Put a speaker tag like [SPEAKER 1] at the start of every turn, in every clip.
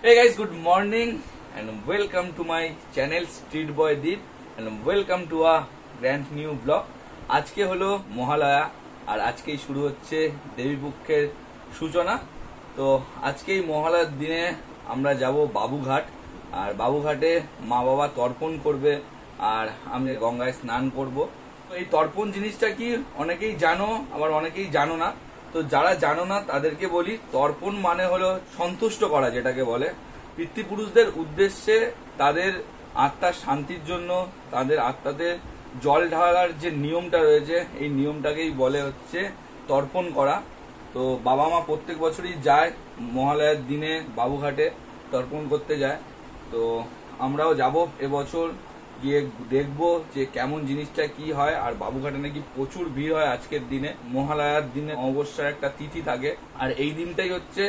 [SPEAKER 1] Hey guys, good morning and welcome to my channel Street Boy Deep and welcome to a brand new vlog. আজকে হলো মহালয়া আর আজকেই শুরু হচ্ছে দেবীপক্ষের সূচনা। তো আজকেই মহালয়ার দিনে আমরা যাব বাবুঘাট আর বাবুঘাটে মা বাবা তর্পণ করবে আর আমরা গঙ্গায় স্নান করব। তো এই তর্পণ জিনিসটা কি অনেকেই জানো আবার অনেকেই জানো না। তো যারা জানো না তাদেরকে বলি, তর্পণ মানে হলো সন্তুষ্ট করা, যেটাকে বলে পিতৃপুরুষদের উদ্দেশ্যে তাদের আত্মার শান্তির জন্য তাদের আত্মাতে জল ঢালার যে নিয়মটা রয়েছে এই নিয়মটাকেই বলে হচ্ছে তর্পণ করা। তো বাবা মা প্রত্যেক বছরই যায় মহালয়ার দিনে বাবুঘাটে তর্পণ করতে যায়। তো আমরাও যাব এবছর, গিয়ে দেখবো যে কেমন জিনিসটা কি হয়। আর বাবুঘাটে নাকি প্রচুর ভিড় হয় আজকের দিনে, মহালয়ার দিনে অমাবস্যার একটা তিথি থাকে আর এই দিনটাই হচ্ছে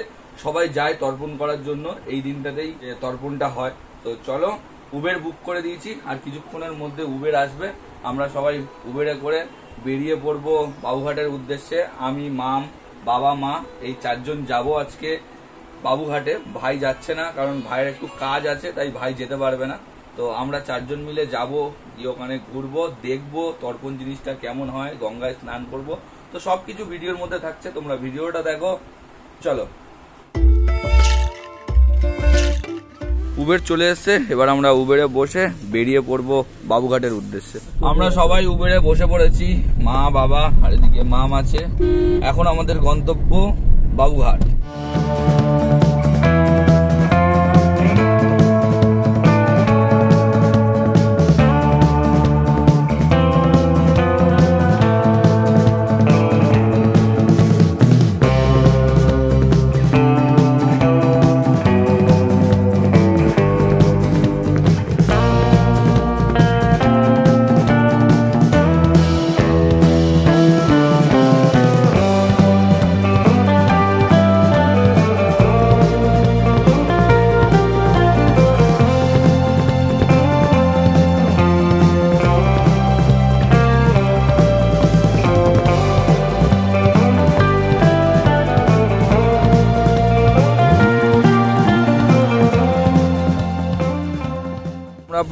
[SPEAKER 1] সবাই যায় তর্পণ করার জন্য, এই দিনটাতেই তর্পণটা হয়। তো চলো, উবের বুক করে দিয়েছি আর কিছুক্ষণের মধ্যে উবের আসবে, আমরা সবাই উবেরে করে বেরিয়ে পড়বো বাবুঘাটের উদ্দেশ্যে। আমি, মাম, বাবা, মা এই চারজন যাব আজকে বাবুঘাটে। ভাই যাচ্ছে না, কারণ ভাইয়ের একটু কাজ আছে, তাই ভাই যেতে পারবে না। তো আমরা চারজন মিলে যাব, গিয়ে ওখানে ঘুরবো, দেখবো তর্পণ জিনিসটা কেমন হয়, গঙ্গায় স্নান করব। তো সবকিছু ভিডিওর মধ্যে থাকছে, তোমরা ভিডিওটা দেখো। চলো, উবের চলে এসছে, এবার আমরা উবেরে বসে বেরিয়ে পড়বো বাবুঘাটের উদ্দেশ্যে। আমরা সবাই উবেরে বসে পড়েছি, মা, বাবা আর এদিকে মাম আছে। এখন আমাদের গন্তব্য বাবুঘাট।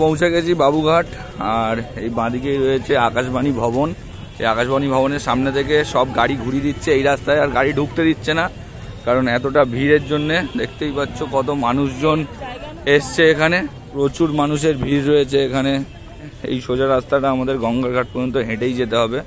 [SPEAKER 1] পৌঁছে গেছি বাবুঘাট আর এই বাঁদিকেই রয়েছে আকাশবাণী ভবন। এই আকাশবাণী ভবনের সামনে থেকে সব গাড়ি ঘুরিয়ে দিচ্ছে এই রাস্তায়, আর গাড়ি ঢুকতে দিচ্ছে না, কারণ এতটা ভিড়ের জন্য। দেখতেই পাচ্ছ কত মানুষজন এসছে এখানে, প্রচুর মানুষের ভিড় রয়েছে এখানে। এই সোজা রাস্তাটা আমাদের গঙ্গাঘাট পর্যন্ত হেঁটেই যেতে হবে।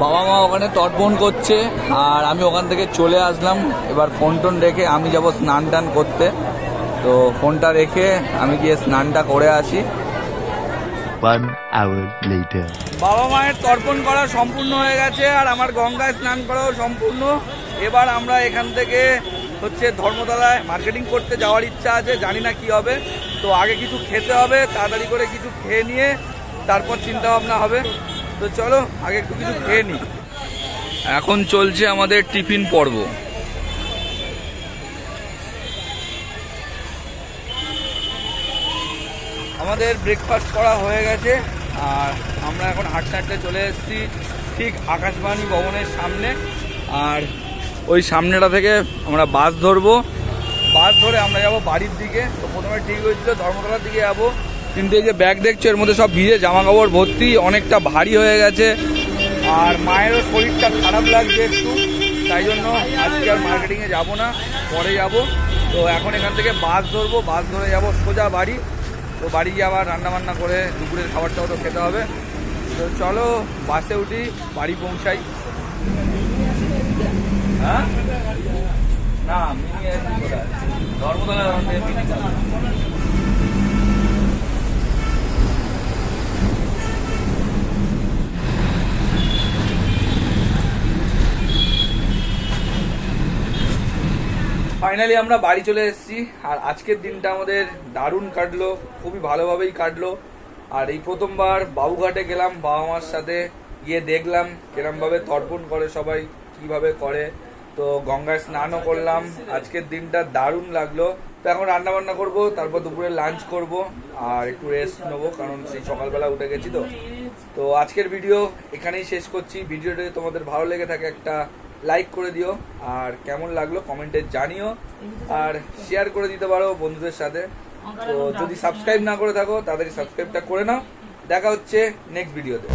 [SPEAKER 1] বাবা মা ওখানে তর্পণ করছে আর আমি ওখান থেকে চলে আসলাম। এবার ফোন টোন রেখে আমি যাব স্নান টান করতে। তো ফোনটা রেখে আমি গিয়ে স্নানটা করে আসি।
[SPEAKER 2] 1 hour later.
[SPEAKER 1] বাবা মায়ের তর্পণ করা সম্পূর্ণ হয়ে গেছে আর আমার গঙ্গায় স্নান করাও সম্পূর্ণ। এবার আমরা এখান থেকে ধর্মতলায় মার্কেটিং করতে যাওয়ার ইচ্ছা আছে, জানি না কি হবে। তো আগে কিছু খেতে হবে, তাড়াতাড়ি করে কিছু খেয়ে নিয়ে তারপর চিন্তা ভাবনা হবে। তো চলো আগে একটু কিছু খেয়ে নিই। এখন চলছে আমাদের টিফিন পর্ব। আমাদের ব্রেকফাস্ট করা হয়ে গেছে আর আমরা এখন হাঁটতে হাঁটতে চলে এসেছি ঠিক আকাশবাণী ভবনের সামনে। আর ওই সামনেটা থেকে আমরা বাস ধরবো, বাস ধরে আমরা যাব বাড়ির দিকে। তো প্রথমে ঠিক হয়েছিল ধর্মতলার দিকে যাবো, কিন্তু এই যে ব্যাগ দেখছো এর মধ্যে সব ভিজে জামা কাপড় ভর্তি, অনেকটা ভারী হয়ে গেছে। আর মায়েরও শরীরটা খারাপ লাগছে একটু, তাই জন্য আজকে আর মার্কেটিংয়ে যাবো না, পরে যাব। তো এখন এখান থেকে বাস ধরবো, বাস ধরে যাব সোজা বাড়ি। তো বাড়ি গিয়ে আবার রান্নাবান্না করে দুপুরের খাবারটাও তো খেতে হবে। তো চলো বাসে উঠি, বাড়ি পৌঁছাই। হ্যাঁ না ধর্মতলা ফাইনালি আমরা বাড়ি চলে এসেছি। আর আজকের দিনটা আমাদের দারুণ কাটলো, খুবই ভালোভাবেই কাটলো। আর এই প্রথমবার বাবুঘাটে গেলাম, বাবা মার সাথে গিয়ে দেখলাম কিরম ভাবে তর্পণ করে সবাই, কিভাবে করে। তো গঙ্গায় স্নানও করলাম। আজকের দিনটা দারুণ লাগলো। তো এখন রান্না বান্না করবো, তারপর দুপুরে লাঞ্চ করব আর একটু রেস্ট নেবো, কারণ সেই সকালবেলা উঠে গেছি। তো আজকের ভিডিও এখানেই শেষ করছি। ভিডিওটা তোমাদের ভালো লেগে থাকে একটা লাইক করে দিও, আর কেমন লাগলো কমেন্টে জানিও, আর শেয়ার করে দিতে পারো বন্ধুদের সাথে। তো যদি সাবস্ক্রাইব না করে থাকো তাড়াতাড়ি সাবস্ক্রাইবটা করে নাও। দেখা হচ্ছে নেক্সট ভিডিওতে।